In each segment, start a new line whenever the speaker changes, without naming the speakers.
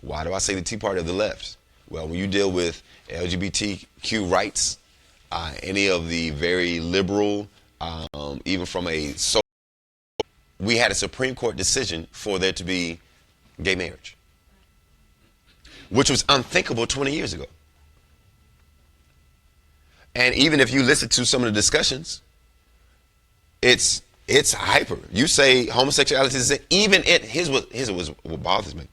Why do I say the Tea Party of the left? Well, when you deal with LGBTQ rights, any of the very liberal, even from a social, we had a Supreme Court decision for there to be gay marriage, which was unthinkable 20 years ago. And even if you listen to some of the discussions, it's hyper. You say homosexuality is even in here's what bothers me.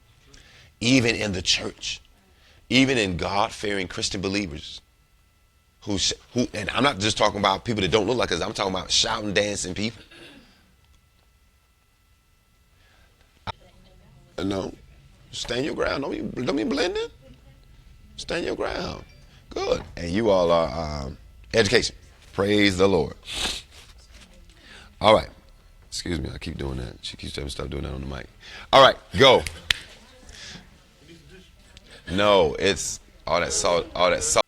Even in the church, even in God-fearing Christian believers, who and I'm not just talking about people that don't look like us. I'm talking about shouting, dancing people. No, stand your ground. Don't be blending. Stand your ground. Good. And you all are education. Praise the Lord. All right. Excuse me. I keep doing that. She keeps telling me stop doing that on the mic. All right. Go. No, it's all that salt. All that salt.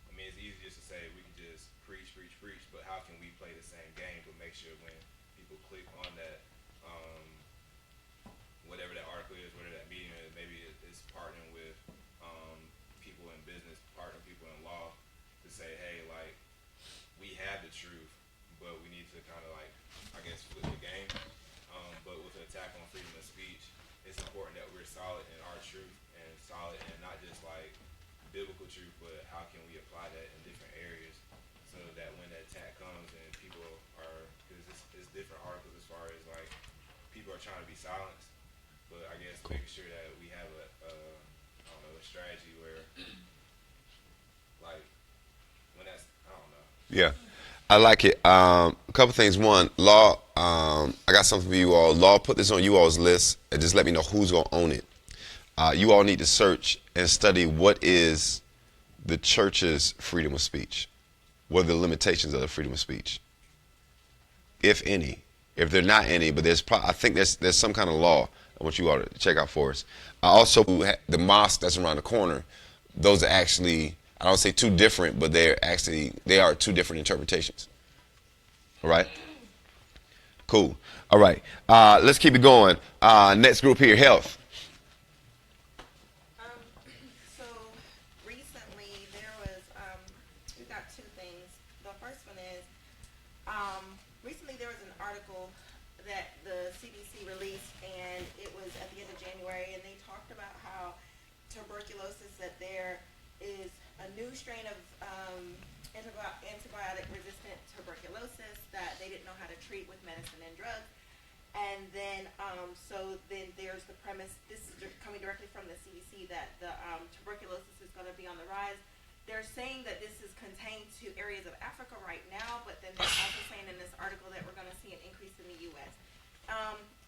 I mean, it's easy just to say we can just preach, preach, preach, but how can we play the same game but make sure when people click on that, um, whatever that article is, whatever that meeting is, maybe it's partnering with people in business, partnering people in law to say, hey, like, we have the truth, but we need to kind of like, I guess, flip the game. But with an attack on freedom of speech, it's important that we're solid in our truth and solid and not just like biblical truth, but how can we apply that in different areas so that when that attack comes and people are, because it's different articles as far as like people are trying to be silenced, but I guess making sure that we have a I don't know, a strategy where like when that's, I don't know.
Yeah. I like it. A couple things. One, law. I got something for you all. Law, put this on you all's list and just let me know who's gonna own it. You all need to search and study what is the church's freedom of speech. What are the limitations of the freedom of speech, if any? If there are not any, but I think there's some kind of law. I want you all to check out for us. Also, the mosque that's around the corner. Those are actually, I don't say two different, but they are two different interpretations. All right. Cool. All right. Let's keep it going. Next group here, health.
Um, so recently there was we've got two things. The first one is recently there was an article that the CDC released, and it was at the end of January, and they talked about how tuberculosis, that there is a new strain of antibiotic resistant tuberculosis that they didn't know how to treat with medicine and drugs. And then, so then there's the premise, this is coming directly from the CDC, that the tuberculosis is going to be on the rise. They're saying that this is contained to areas of Africa right now, but then they're also saying in this article that we're going to see an increase in the U.S.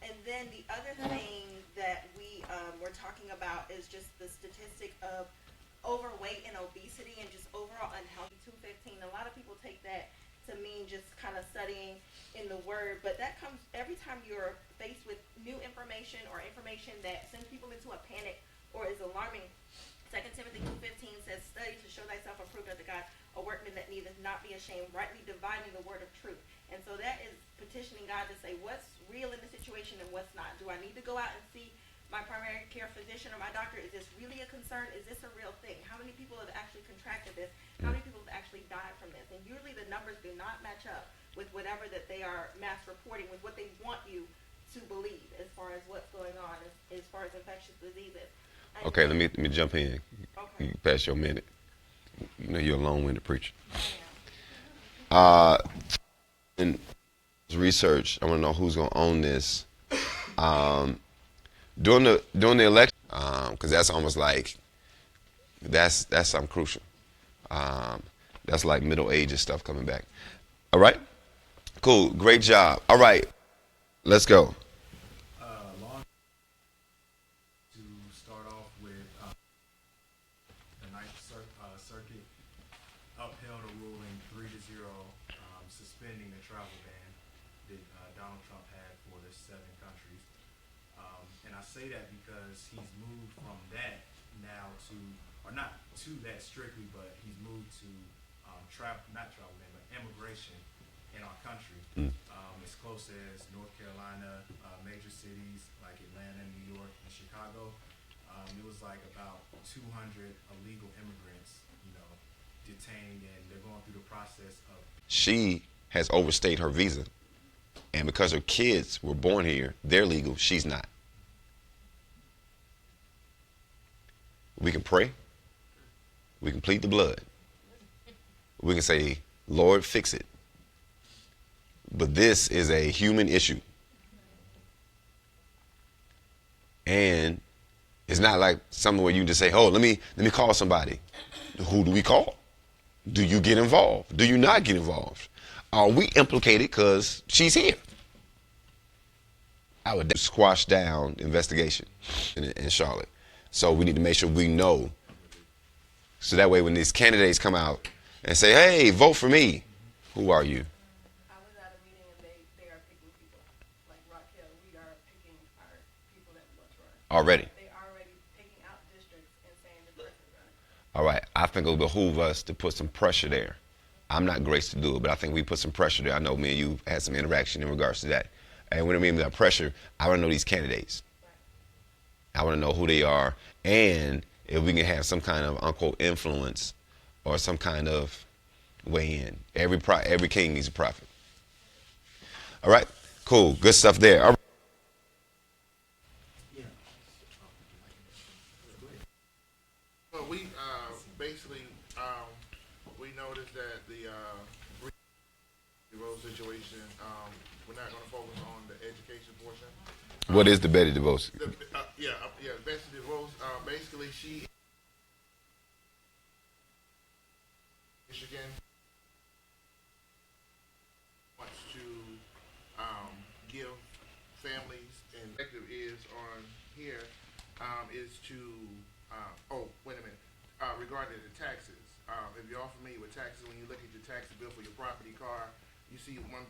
And then the other thing that we were talking about is just the statistic of overweight and obesity and just overall unhealthy. 215. A lot of people take that to mean just kind of studying in the word, but that comes every time you're faced with new information or information that sends people into a panic or is alarming. 2 Timothy 2:15 says, "Study to show thyself approved unto God, a workman that needeth not be ashamed, rightly dividing the word of truth." And so that is petitioning God to say what's real in the situation and what's not. Do I need to go out and see my primary care physician or my doctor? Is this really a concern? Is this a real thing? How many people have actually contracted this? How many people have actually died from this? And usually the numbers do not match up with whatever that they are mass reporting, with what they want you to believe as far as what's going on, as far as infectious diseases. And
Okay, let me jump in.
Okay.
You pass your minute. You know you're a long-winded preacher. In research, I want to know who's going to own this. During the election, because that's almost like that's something crucial. That's like Middle Ages stuff coming back. All right, cool, great job. All right, let's go.
Long to start off with, the Circuit upheld a ruling 3-0, suspending the travel ban that Donald Trump had for the 7 countries. And I say that because he's moved from that now to, or not to that strictly, but he's moved to not travel ban, but immigration in our country. As close as North Carolina, major cities like Atlanta, New York, and Chicago. It was like about 200 illegal immigrants, detained, and they're going through the process of.
She has overstayed her visa, and because her kids were born here, they're legal. She's not. We can pray. We can plead the blood. We can say, "Lord, fix it." But this is a human issue. And it's not like something where you just say, "Oh, let me call somebody." Who do we call? Do you get involved? Do you not get involved? Are we implicated because she's here? I would squash down investigation in Charlotte. So we need to make sure we know. So that way when these candidates come out and say, "Hey, vote for me," who are you?
I was at a meeting and they are picking people. Like Raquel, we are picking our people that we want to run.
Already.
They already picking out districts and saying the person's running.
All right. I think it'll behoove us to put some pressure there. I'm not graced to do it, but I think we put some pressure there. I know me and you had some interaction in regards to that. And when I mean that pressure, I want to know these candidates. I want to know who they are, and if we can have some kind of unquote influence or some kind of way in. Every king needs a prophet. All right, cool, good stuff there. All right.
Well, we basically we noticed that the road situation. We're not going to focus on the education portion.
What is the Betty DeVos?
Bessie DeVos. Basically, she Michigan wants to give families, and objective is on here is to wait a minute, regarding the taxes. If you're all familiar with taxes, when you look at your tax bill for your property, car, you see one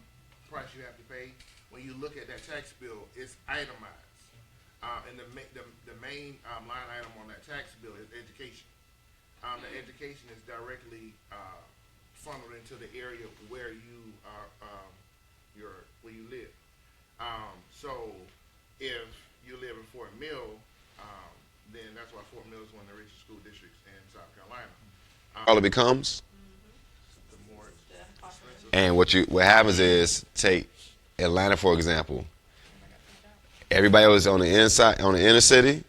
price you have to pay. When you look at that tax bill, it's itemized, and the main line item on that tax bill is education. The education is directly funneled into the area where you are, where you live. Mill, then that's why Fort Mill is one of the richest school districts in South Carolina.
All it becomes.
The more expensive.
And what happens is, take Atlanta for example. Everybody was on the inside, on the inner city.